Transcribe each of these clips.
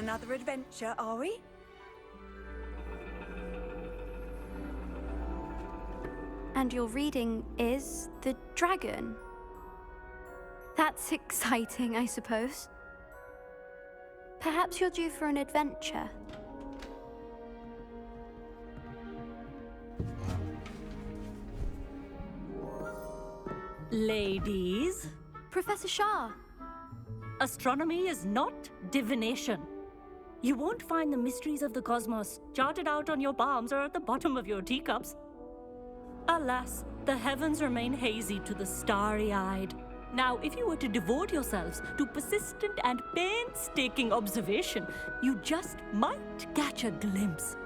another adventure, are we? And your reading is The Dragon. That's exciting, I suppose. Perhaps you're due for an adventure. Ladies, Professor Shah. astronomy is not divination. You won't find the mysteries of the cosmos charted out on your palms or at the bottom of your teacups. Alas, the heavens remain hazy to the starry-eyed. Now, if you were to devote yourselves to persistent and painstaking observation, you just might catch a glimpse.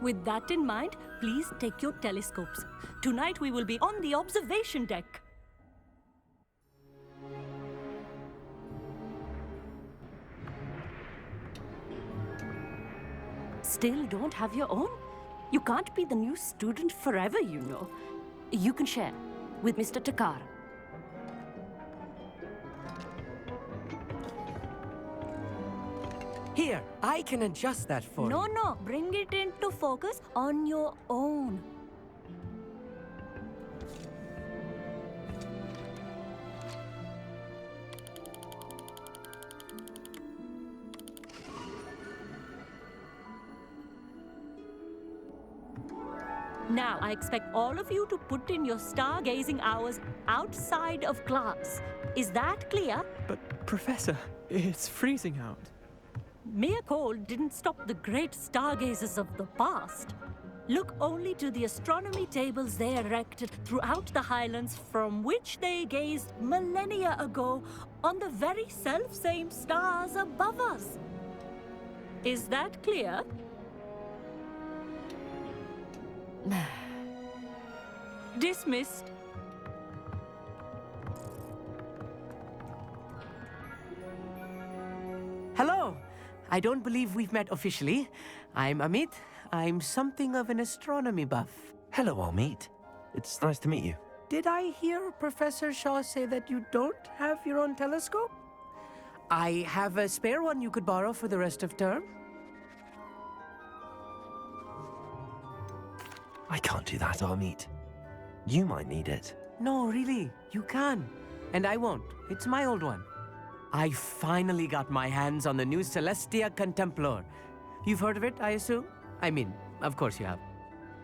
With that in mind, please take your telescopes. Tonight we will be on the observation deck. Still don't have your own? You can't be the new student forever, you know. You can share with Mr. Takar. Here, I can adjust that for you. No, bring it into focus on your own. Now, I expect all of you to put in your stargazing hours outside of class. Is that clear? But, Professor, it's freezing out. Mere cold didn't stop the great stargazers of the past. Look only to the astronomy tables they erected throughout the highlands from which they gazed millennia ago on the very self-same stars above us. Is that clear? Dismissed. Hello. I don't believe we've met officially. I'm Amit. I'm something of an astronomy buff. Hello, Amit. It's nice to meet you. Did I hear Professor Shaw say that you don't have your own telescope? I have a spare one you could borrow for the rest of term. I can't do that, Amit. You might need it. No, really, you can. And I won't. It's my old one. I finally got my hands on the new Celestia Contemplar. You've heard of it, I assume? I mean, of course you have.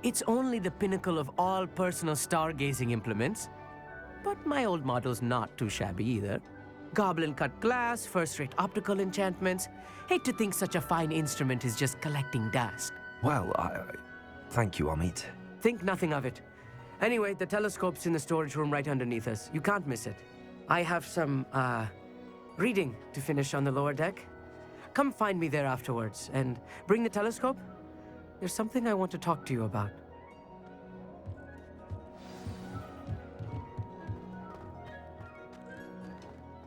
It's only the pinnacle of all personal stargazing implements. But my old model's not too shabby either. Goblin-cut glass, first-rate optical enchantments. Hate to think such a fine instrument is just collecting dust. Well, thank you, Amit. Think nothing of it. Anyway, the telescope's in the storage room right underneath us. You can't miss it. I have some, reading to finish on the lower deck. Come find me there afterwards, and bring the telescope. There's something I want to talk to you about.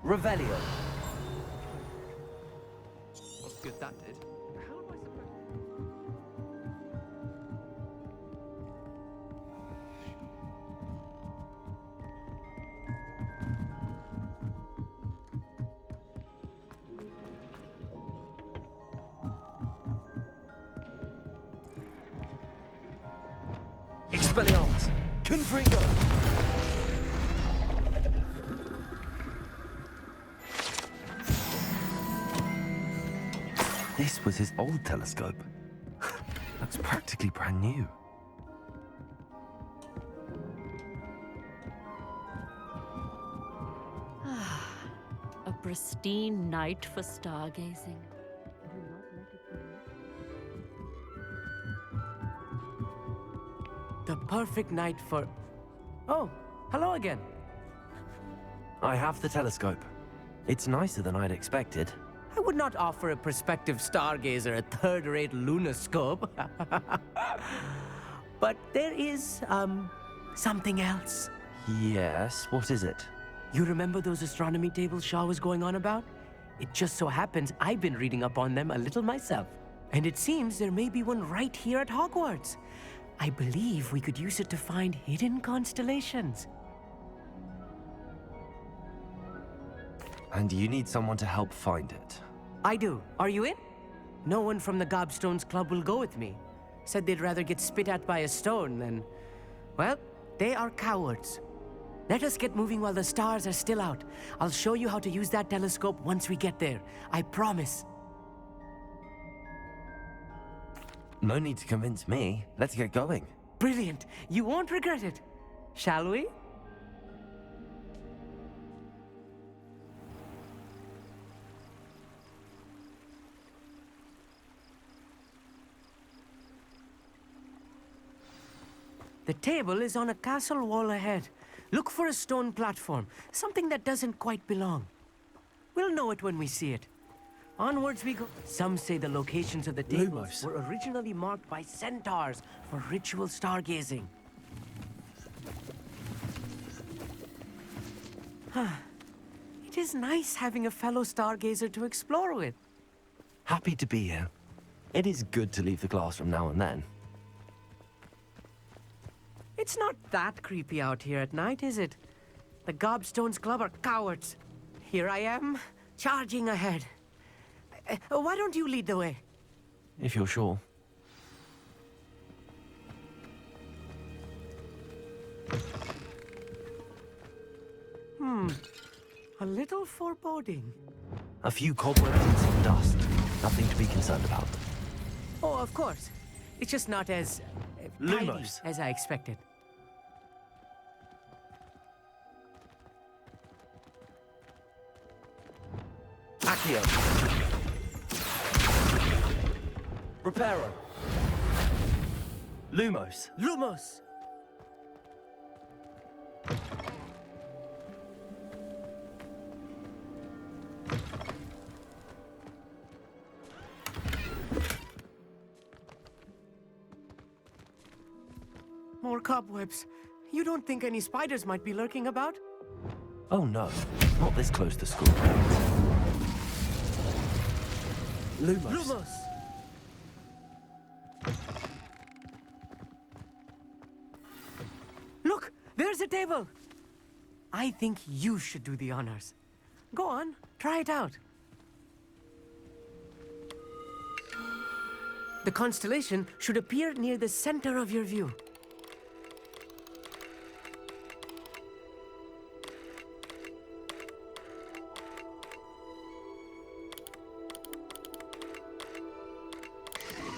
Revelio. What's good that did? How am I supposed... Expelliarmus. Confringo. This was his old telescope. Looks practically brand new. A pristine night for stargazing. The perfect night for... Oh, hello again. I have the telescope. It's nicer than I'd expected. I would not offer a prospective stargazer a third-rate lunoscope. But there is, something else. Yes, what is it? You remember those astronomy tables Shaw was going on about? It just so happens I've been reading up on them a little myself. And it seems there may be one right here at Hogwarts. I believe we could use it to find hidden constellations. And you need someone to help find it. I do. Are you in? No one from the Gobstones Club will go with me. Said they'd rather get spit at by a stone than... Well, they are cowards. Let us get moving while the stars are still out. I'll show you how to use that telescope once we get there. I promise. No need to convince me. Let's get going. Brilliant. You won't regret it. Shall we? The table is on a castle wall ahead. Look for a stone platform, something that doesn't quite belong. We'll know it when we see it. Onwards we go. Some say the locations of the tables Lumos. were originally marked by centaurs for ritual stargazing. It is nice having a fellow stargazer to explore with. Happy to be here. It is good to leave the classroom now and then. It's not that creepy out here at night, is it? The Gobstones Club are cowards. Here I am, charging ahead. Why don't you lead the way? If you're sure. A little foreboding. A few cobwebs and some dust. Nothing to be concerned about. Oh, of course. It's just not as tidy Lumos. as I expected. Accio. Reparo. Lumos. Lumos! More cobwebs. You don't think any spiders might be lurking about? Oh no, not this close to school. Lumos. Lumos! Look, there's a table. I think you should do the honors. Go on, try it out. The constellation should appear near the center of your view.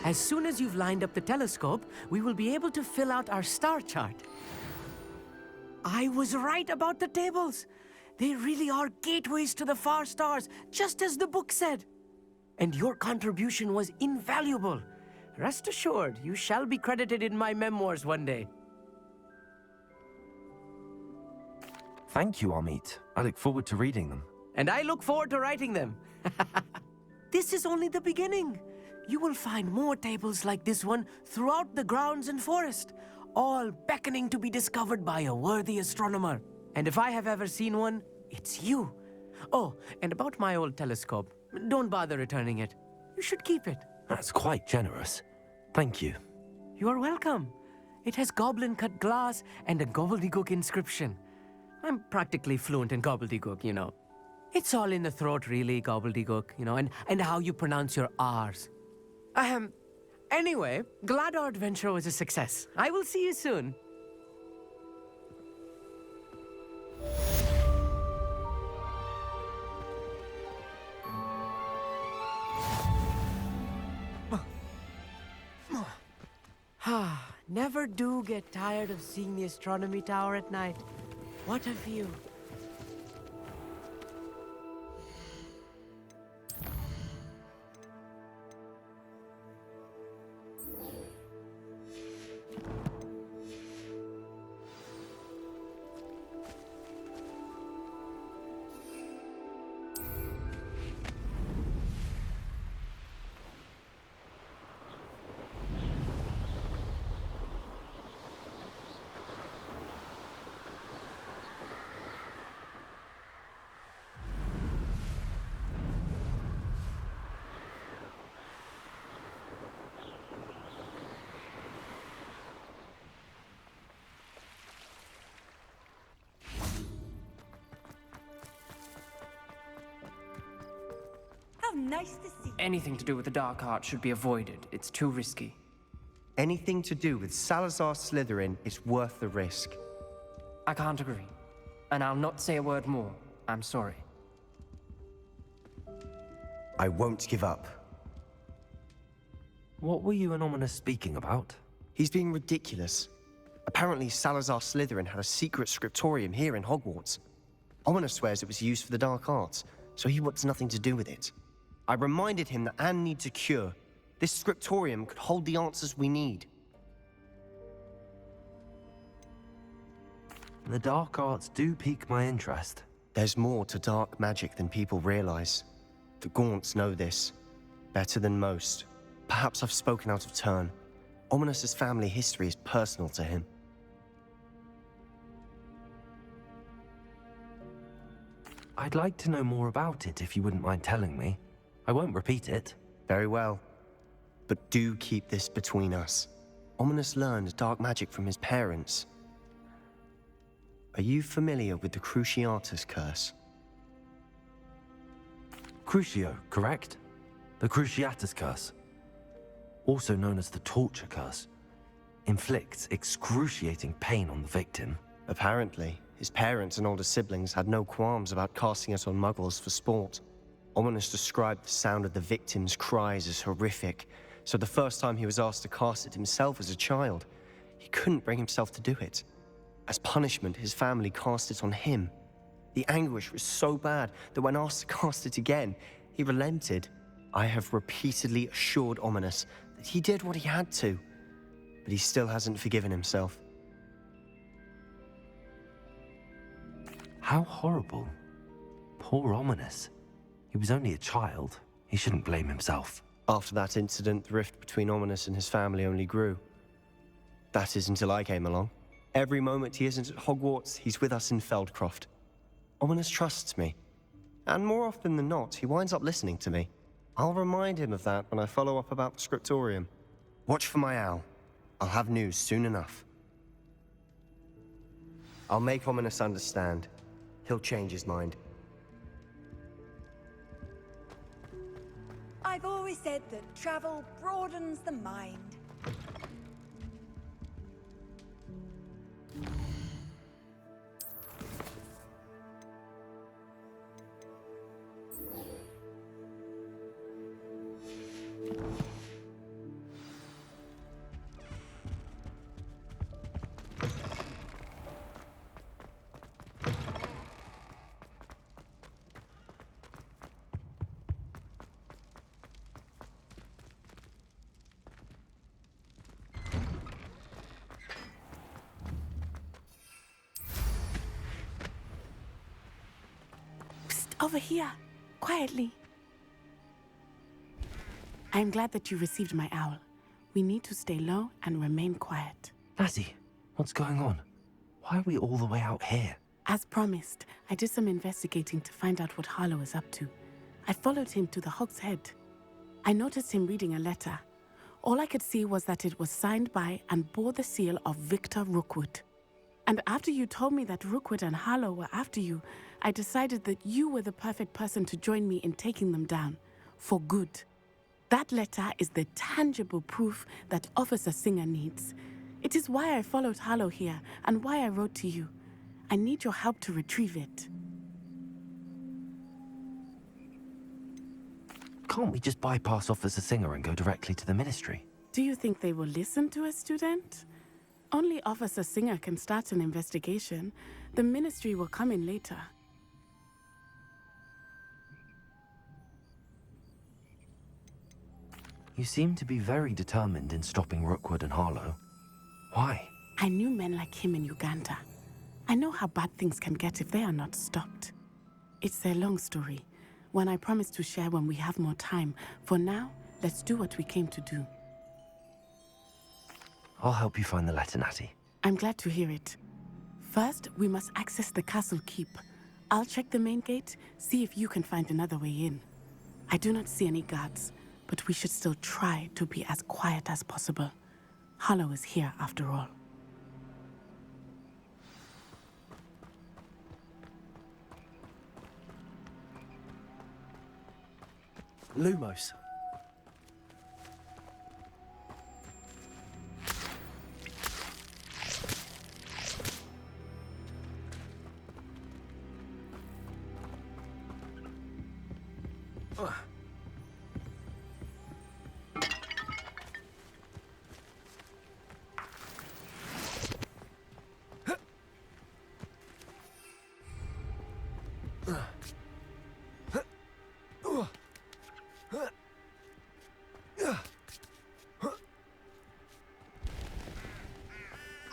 As soon as you've lined up the telescope, we will be able to fill out our star chart. I was right about the tables. They really are gateways to the far stars, just as the book said. And your contribution was invaluable. Rest assured, you shall be credited in my memoirs one day. Thank you, Amit. I look forward to reading them. And I look forward to writing them. This is only the beginning. You will find more tables like this one throughout the grounds and forest, all beckoning to be discovered by a worthy astronomer. And if I have ever seen one, it's you. Oh, and about my old telescope, don't bother returning it. You should keep it. That's quite generous. Thank you. You are welcome. It has goblin-cut glass and a gobbledygook inscription. I'm practically fluent in gobbledygook, you know. It's all in the throat, really, gobbledygook, you know, and how you pronounce your R's. Anyway, glad our adventure was a success. I will see you soon. Never do get tired of seeing the astronomy tower at night. What a view. Nice to see you. Anything to do with the dark art should be avoided. It's too risky. Anything to do with Salazar Slytherin is worth the risk. I can't agree. And I'll not say a word more. I'm sorry. I won't give up. What were you and Ominous speaking about? He's being ridiculous. Apparently, Salazar Slytherin had a secret scriptorium here in Hogwarts. Ominous swears it was used for the dark arts, so he wants nothing to do with it. I reminded him that Anne needs a cure. This scriptorium could hold the answers we need. The dark arts do pique my interest. There's more to dark magic than people realize. The Gaunts know this. Better than most. Perhaps I've spoken out of turn. Ominous's family history is personal to him. I'd like to know more about it if you wouldn't mind telling me. I won't repeat it. Very well. But do keep this between us. Ominous learned dark magic from his parents. Are you familiar with the Cruciatus curse? Crucio, correct? The Cruciatus curse. Also known as the torture curse. Inflicts excruciating pain on the victim. Apparently, his parents and older siblings had no qualms about casting it on muggles for sport. Ominous described the sound of the victim's cries as horrific, so the first time he was asked to cast it himself as a child, he couldn't bring himself to do it. As punishment, his family cast it on him. The anguish was so bad that when asked to cast it again, he relented. I have repeatedly assured Ominous that he did what he had to, but he still hasn't forgiven himself. How horrible. Poor Ominous. He was only a child. He shouldn't blame himself. After that incident, the rift between Ominous and his family only grew. That is until I came along. Every moment he isn't at Hogwarts, he's with us in Feldcroft. Ominous trusts me. And more often than not, he winds up listening to me. I'll remind him of that when I follow up about the scriptorium. Watch for my owl. I'll have news soon enough. I'll make Ominous understand. He'll change his mind. I've always said that travel broadens the mind. Over here, quietly. I am glad that you received my owl. We need to stay low and remain quiet. Lassie, what's going on? Why are we all the way out here? As promised, I did some investigating to find out what Harlow is up to. I followed him to the Hog's Head. I noticed him reading a letter. All I could see was that it was signed by and bore the seal of Victor Rookwood. And after you told me that Rookwood and Harlow were after you, I decided that you were the perfect person to join me in taking them down. For good. That letter is the tangible proof that Officer Singer needs. It is why I followed Harlow here and why I wrote to you. I need your help to retrieve it. Can't we just bypass Officer Singer and go directly to the Ministry? Do you think they will listen to a student? Only Officer Singer can start an investigation. The Ministry will come in later. You seem to be very determined in stopping Rookwood and Harlow. Why? I knew men like him in Uganda. I know how bad things can get if they are not stopped. It's a long story, one I promise to share when we have more time. For now, let's do what we came to do. I'll help you find the letter, Natty. I'm glad to hear it. First, we must access the castle keep. I'll check the main gate, see if you can find another way in. I do not see any guards, but we should still try to be as quiet as possible. Harlow is here after all. Lumos.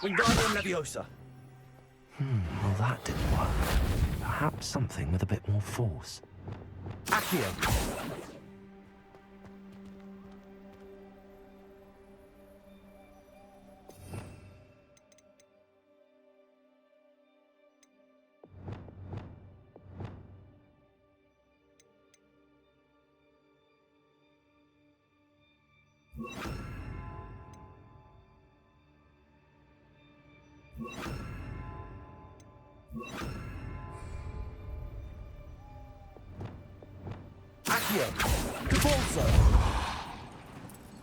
Wingardium Leviosa. Well, that didn't work. Perhaps something with a bit more force. Accio. Accio. Cabalso.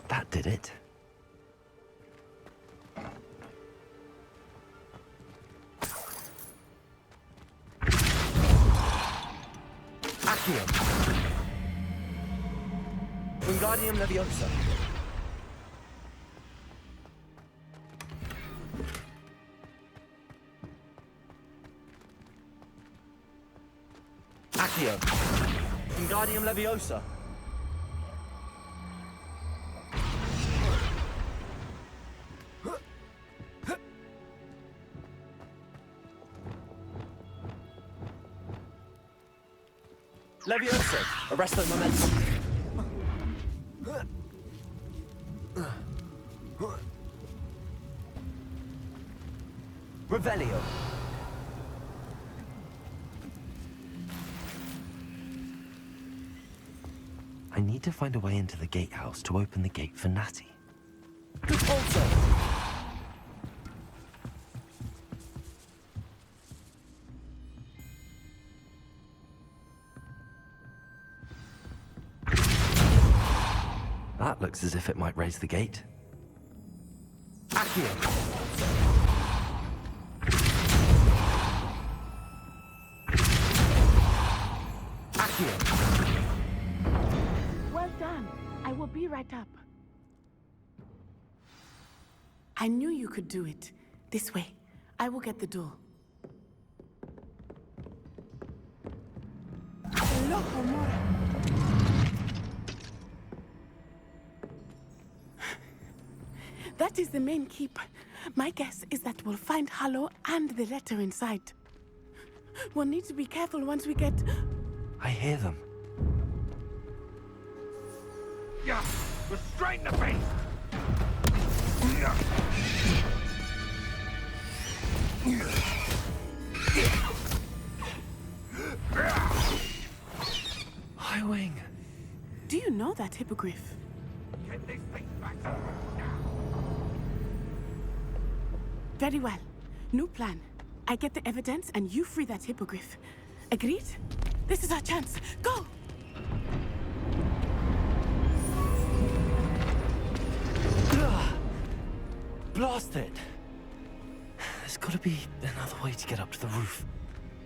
That did it. Accio. Wingardium Leviosa. Accio. Wingardium Leviosa. Leviosa. Arresto momentum. Revelio. I need to find a way into the gatehouse to open the gate for Natty. Cabalso. That looks as if it might raise the gate. Accio. Accio. Well done. I will be right up. I knew you could do it. This way. I will get the door. Loco Mora. That is the main keep. My guess is that we'll find Hallow and the letter inside. We'll need to be careful once we get... I hear them. Yeah. Restrain the beast. High Wing. Do you know that, Hippogriff? Get this thing back. Very well. New plan. I get the evidence and you free that Hippogriff. Agreed? This is our chance. Go! Blast it! There's gotta be another way to get up to the roof.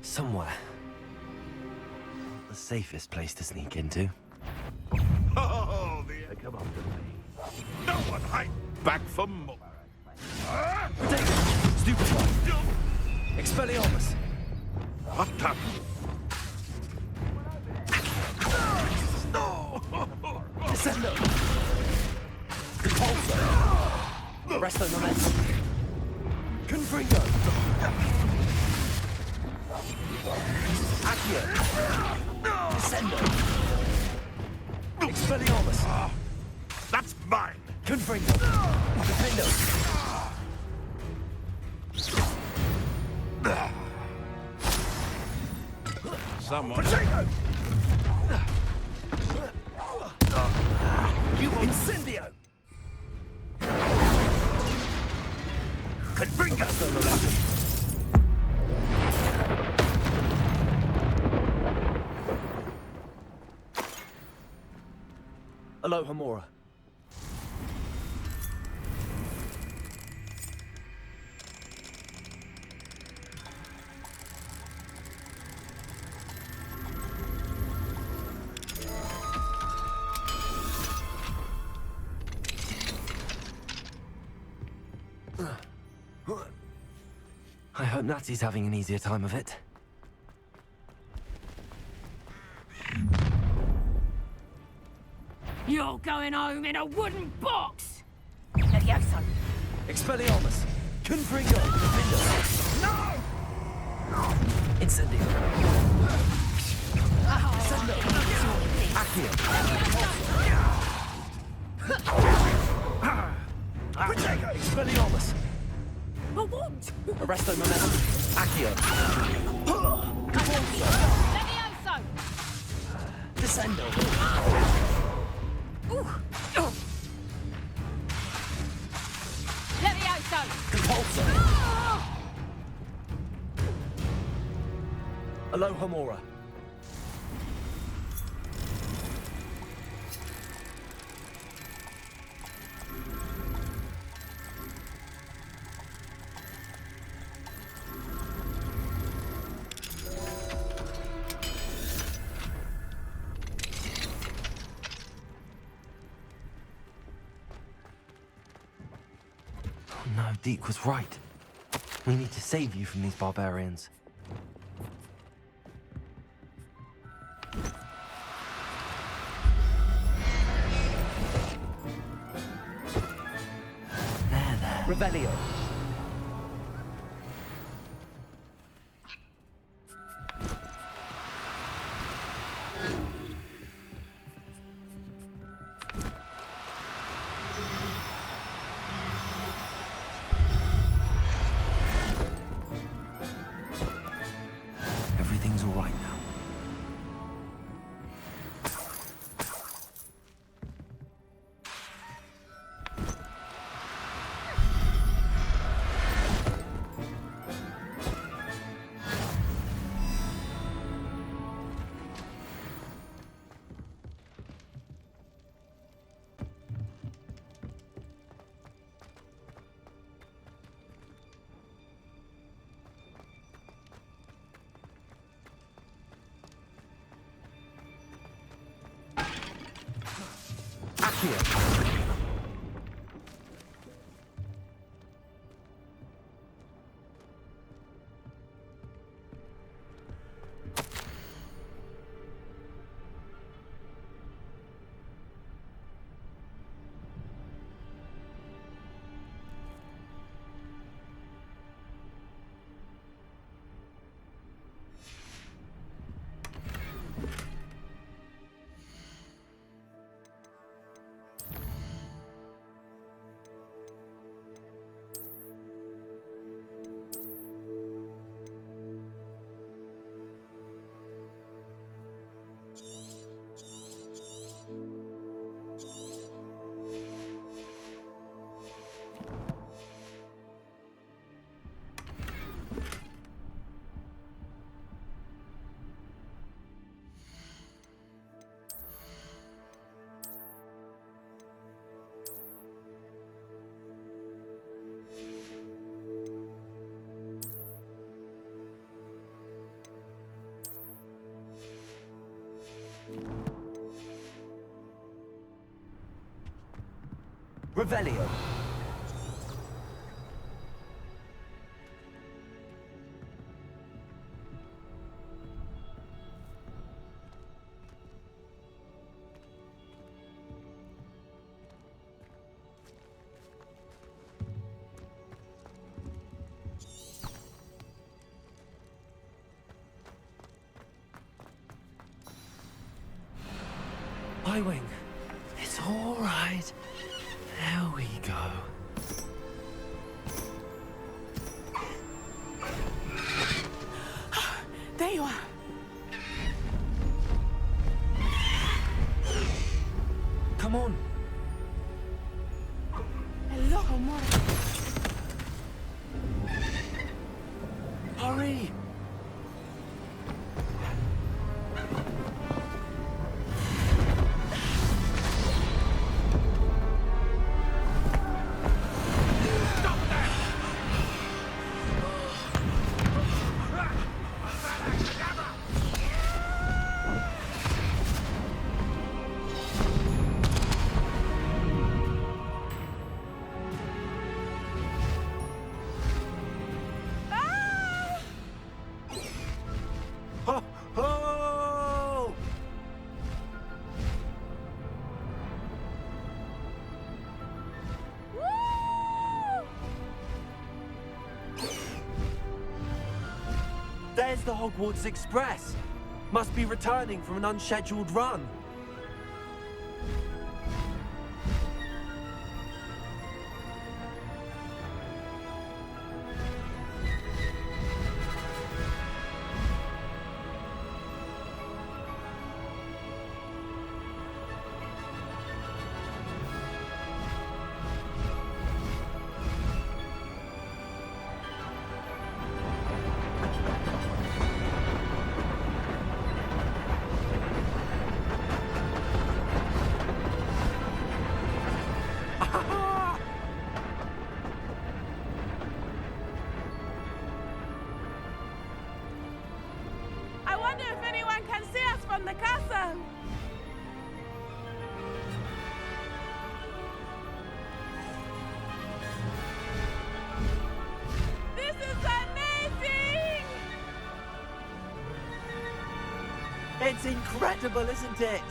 Somewhere. Not the safest place to sneak into. Oh, the come up with me. No one hide back for more. Stupid one. Expelliarmus. What happened? Descendo. Repulsor. Arresto momentum. Confringo. Accio. Descendo. Expelliarmus. That's mine. Confringo. Defendo. Someone. Potato. You incendio. Confringo. Aloha Mora. I hope Natty's having an easier time of it. You're going home in a wooden box! Levioso. Expelliarmus! Confringo! No! Incendio! Incendio! Accio! Protego! Expelliarmus! But what? Arresto momentum! Accio! Levioso! Descendo! Levioso! Compulso! Aloha Mora. No, Deke was right. We need to save you from these barbarians. There. Revelio. Everything's all right now. Accio. Revelio. Y-Wing. It's all right. There we go. There you are. Come on. Hello, Mora. Hurry. There's the Hogwarts Express. Must be returning from an unscheduled run. I wonder if anyone can see us from the castle. This is amazing! It's incredible, isn't it?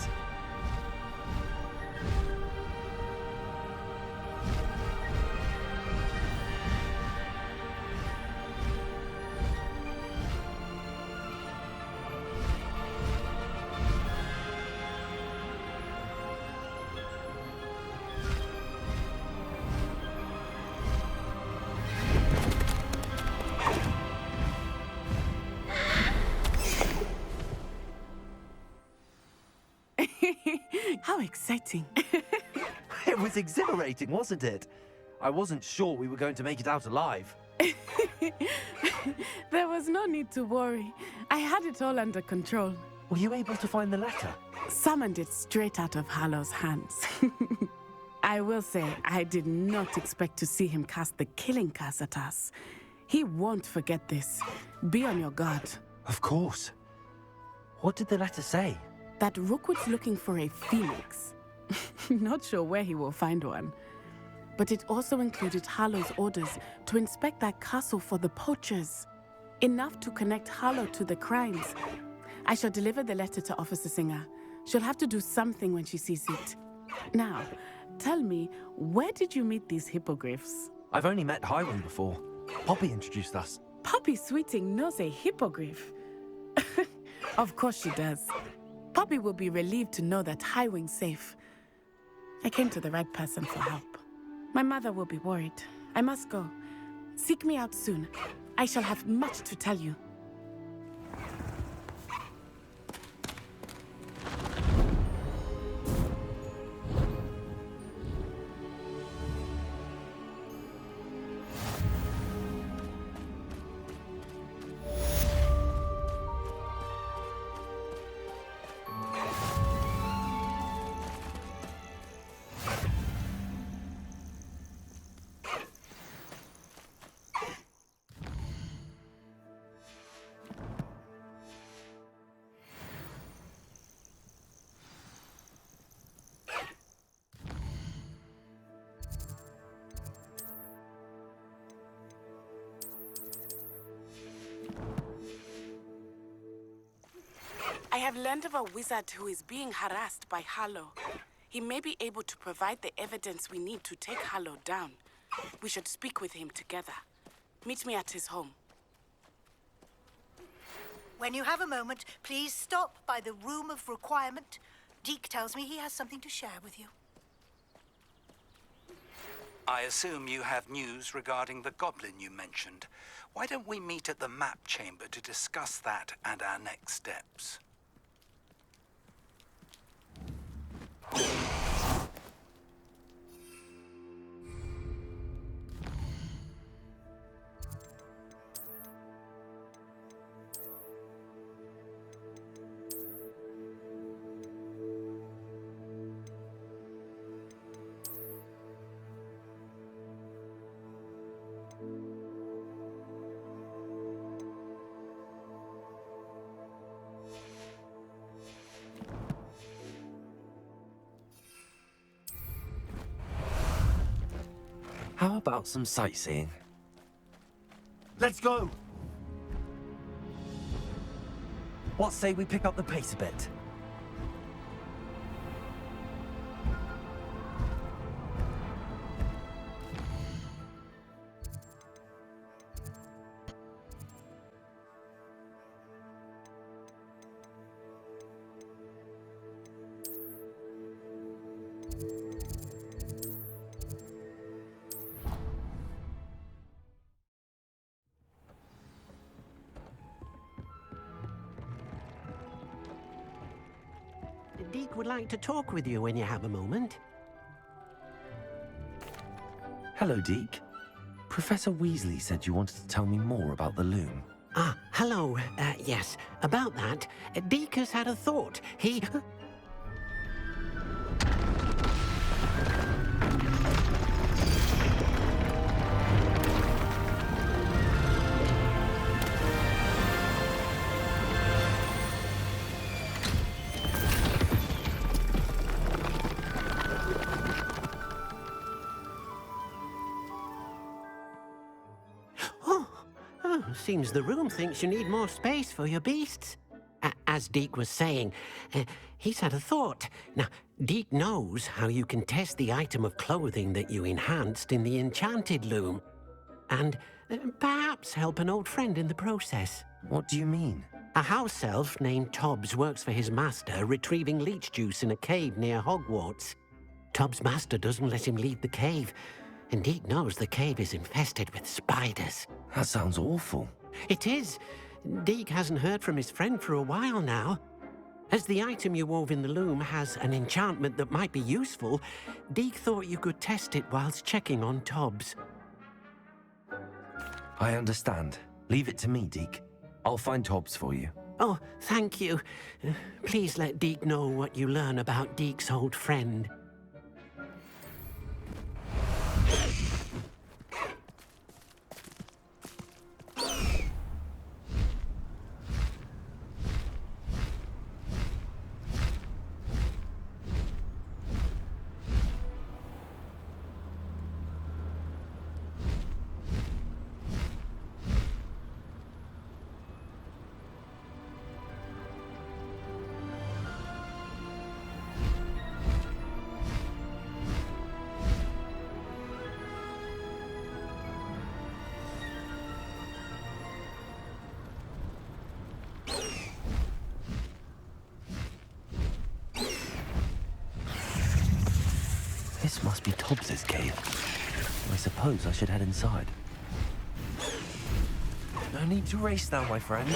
How exciting. It was exhilarating, wasn't it? I wasn't sure we were going to make it out alive. There was no need to worry. I had it all under control. Were you able to find the letter? Summoned it straight out of Harlow's hands. I will say, I did not expect to see him cast the killing curse at us. He won't forget this. Be on your guard. Of course. What did the letter say? That Rookwood's looking for a phoenix. Not sure where he will find one. But it also included Harlow's orders to inspect that castle for the poachers. Enough to connect Harlow to the crimes. I shall deliver the letter to Officer Singer. She'll have to do something when she sees it. Now, tell me, where did you meet these hippogriffs? I've only met Highwing before. Poppy introduced us. Poppy Sweeting knows a hippogriff. Of course she does. Poppy will be relieved to know that Highwing's safe. I came to the right person for help. My mother will be worried. I must go. Seek me out soon. I shall have much to tell you. I have learned of a wizard who is being harassed by Harlow. He may be able to provide the evidence we need to take Harlow down. We should speak with him together. Meet me at his home. When you have a moment, please stop by the Room of Requirement. Deke tells me he has something to share with you. I assume you have news regarding the goblin you mentioned. Why don't we meet at the map chamber to discuss that and our next steps? How about some sightseeing? Let's go! What say we pick up the pace a bit? Deke would like to talk with you when you have a moment. Hello, Deke. Professor Weasley said you wanted to tell me more about the loom. Ah, hello. Yes, about that. Deke has had a thought. He... Seems the room thinks you need more space for your beasts. As Deke was saying, he's had a thought. Now, Deke knows how you can test the item of clothing that you enhanced in the enchanted loom. And perhaps help an old friend in the process. What do you mean? A house elf named Tobbs works for his master, retrieving leech juice in a cave near Hogwarts. Tobbs' master doesn't let him leave the cave. And Deke knows the cave is infested with spiders. That sounds awful. It is. Deke hasn't heard from his friend for a while now. As the item you wove in the loom has an enchantment that might be useful, Deke thought you could test it whilst checking on Tobbs. I understand. Leave it to me, Deke. I'll find Tobbs for you. Oh, thank you. Please let Deke know what you learn about Deke's old friend. This must be Tobbs's cave. I suppose I should head inside. No need to race now, my friend.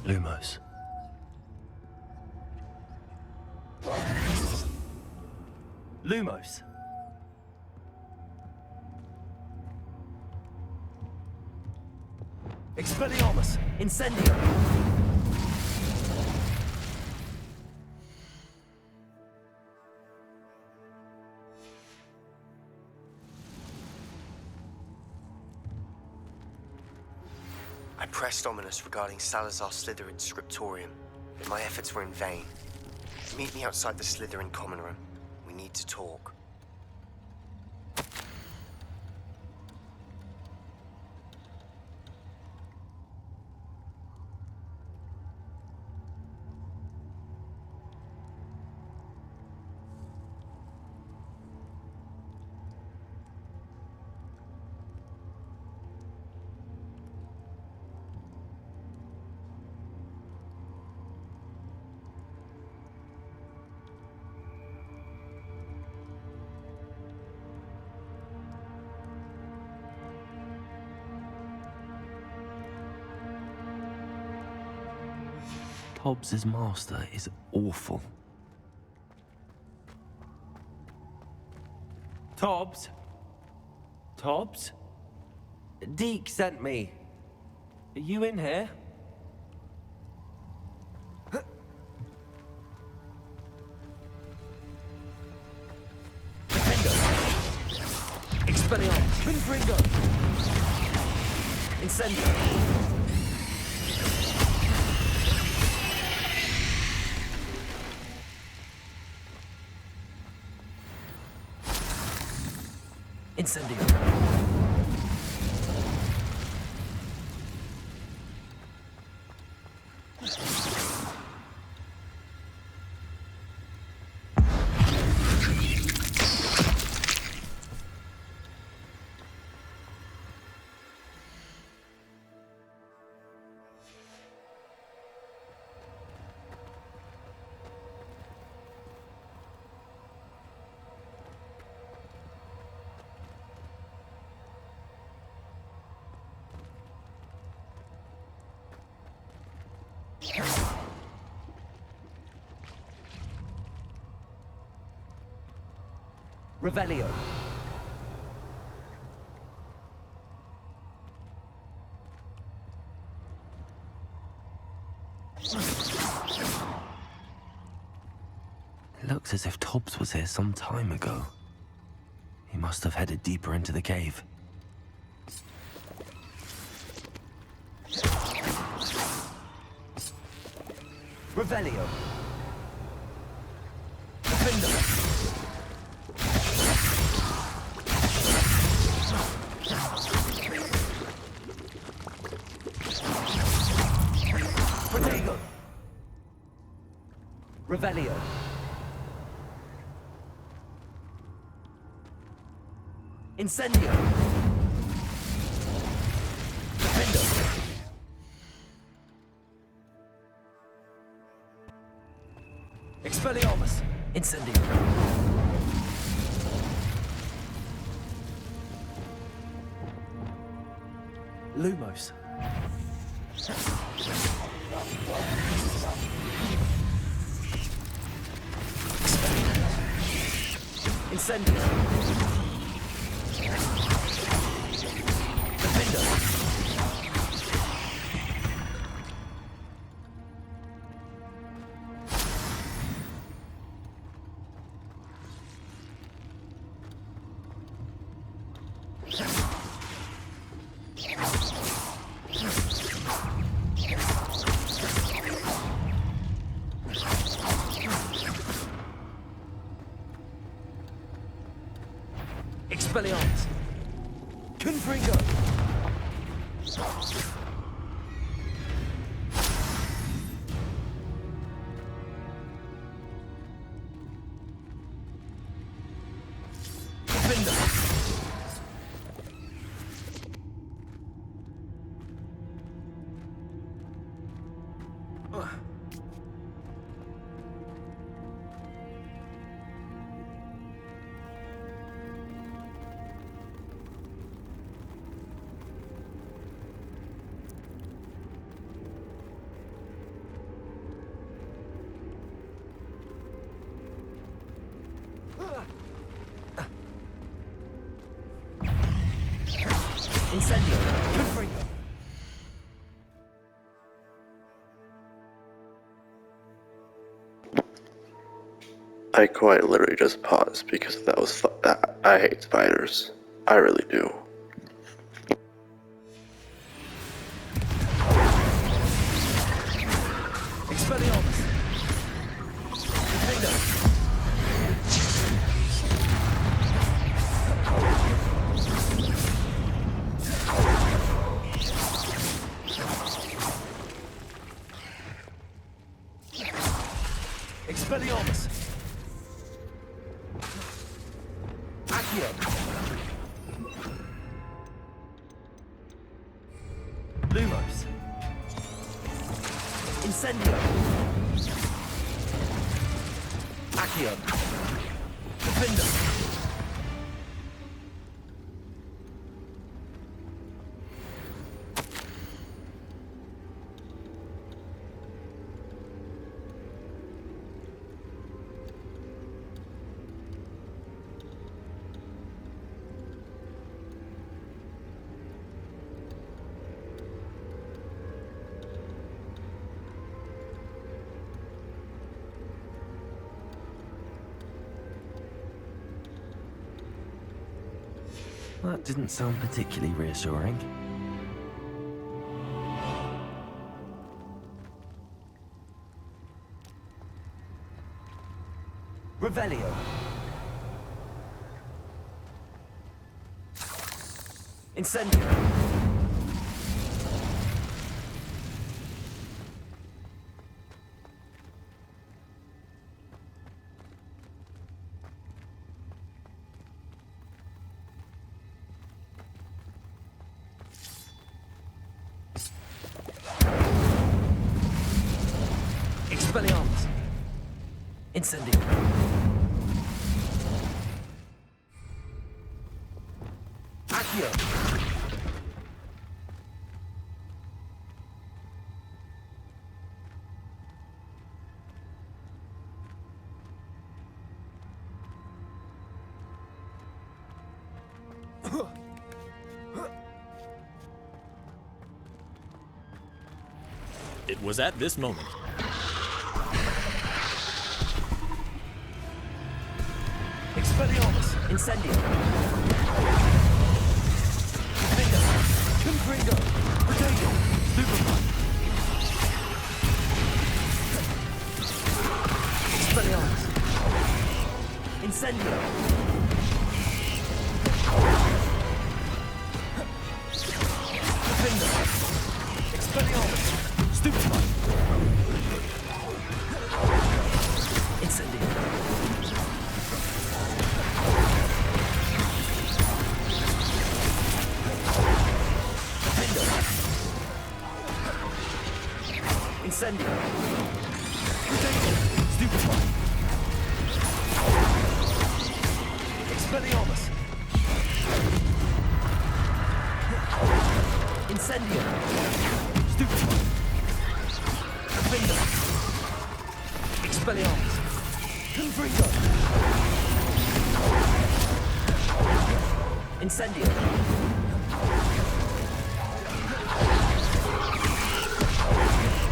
Lumos. Lumos. Expelliarmus! Incendio! I pressed Ominous regarding Salazar Slytherin's scriptorium, but my efforts were in vain. Meet me outside the Slytherin common room. We need to talk. Tobbs's master is awful. Tobbs? Tobbs? Deke sent me. Are you in here? Defender! Expelliarmus! Confringo! Incendio. Incendio. Revelio. Looks as if Tobbs was here some time ago. He must have headed deeper into the cave. Revelio. Defender. Protego. Revelio. Incendio. Defendo. Expelliarmus. Incendio. Lumos. Incendio. Defender. Expelliarmus. Confringo. Defender. Incendio. Confringo. I quite literally just paused because that was I hate spiders. I really do. Expelliarmus. Defender. Expelliarmus. Accio. Lumos. Incendio. Accio. Defender. That didn't sound particularly reassuring. Revelio. Incendio. Expelliarmus. Incendio. Accio. It was at this moment. Expelliarmus. Incendio. Defender. Confringo. Potato. Superman. Expelliarmus. Incendio. Defender. Expelliarmus. Stupefy. Incendio. Defender. Incendio. Potato. Stupefy. Expelliarmus. Incendio. Stupefy. Defender. Expelliarmus. Confringo. Incendio.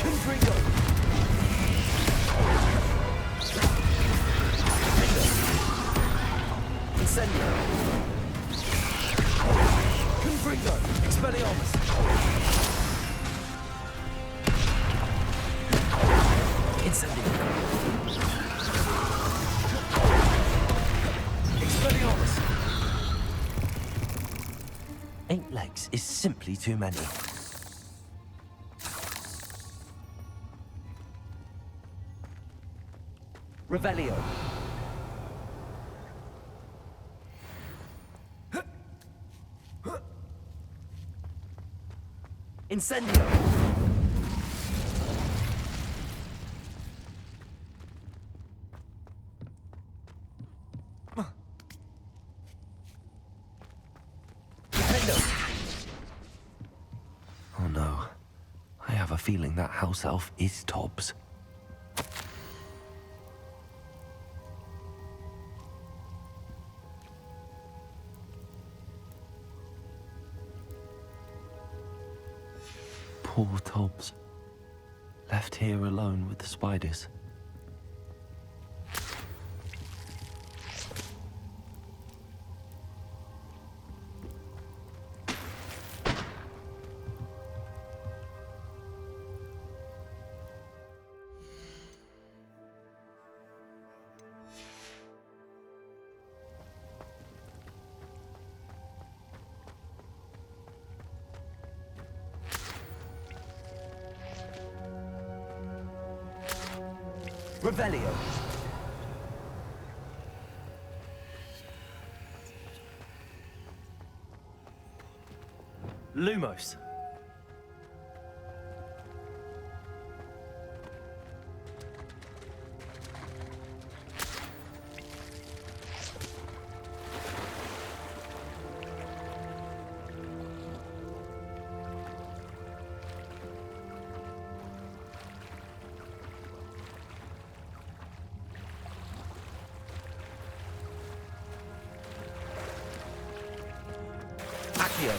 Confringo. Defender. Incendio. Confringo. Expelliarmus. Incendio. Expelliarmus. 8 legs is simply too many. Revelio. Incendio. Oh no. I have a feeling that house elf is Tobbs. Poor Tobbs. Left here alone with the spiders. Revelio. Lumos. Accio.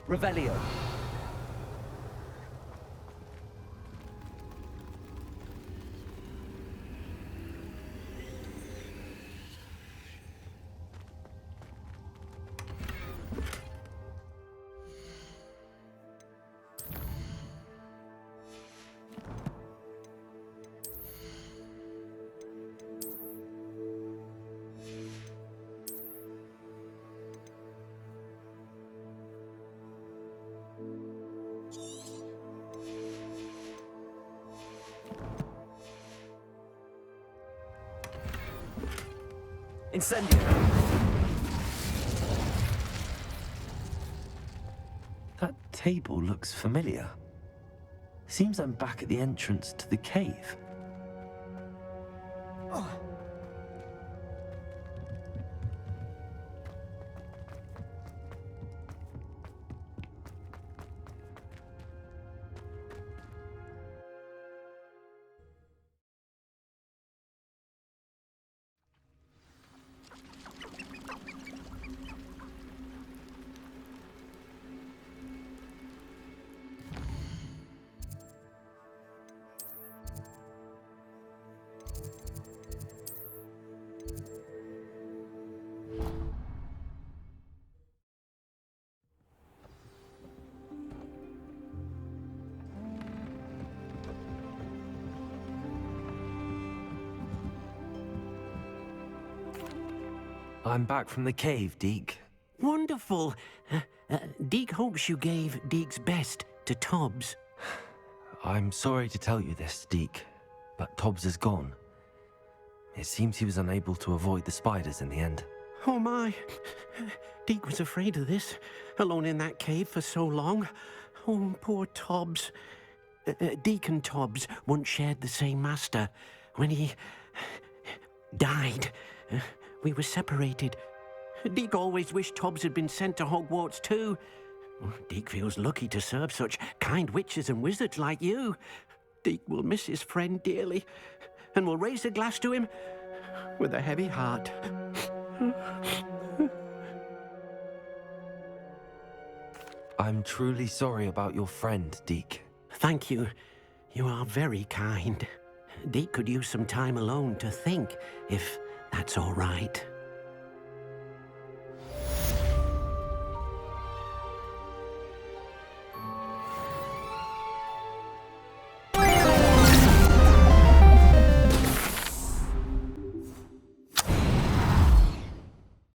Revelio. Incendio. That table looks familiar. Seems I'm back at the entrance to the cave. I'm back from the cave, Deke. Wonderful. Deke hopes you gave Deke's best to Tobbs. I'm sorry to tell you this, Deke, but Tobbs is gone. It seems he was unable to avoid the spiders in the end. Oh my. Deke was afraid of this, alone in that cave for so long. Oh, poor Tobbs. Deke and Tobbs once shared the same master. When he died, we were separated. Deke always wished Tobbs had been sent to Hogwarts too. Deke feels lucky to serve such kind witches and wizards like you. Deke will miss his friend dearly, and will raise a glass to him with a heavy heart. I'm truly sorry about your friend, Deke. Thank you. You are very kind. Deke could use some time alone to think, if that's all right.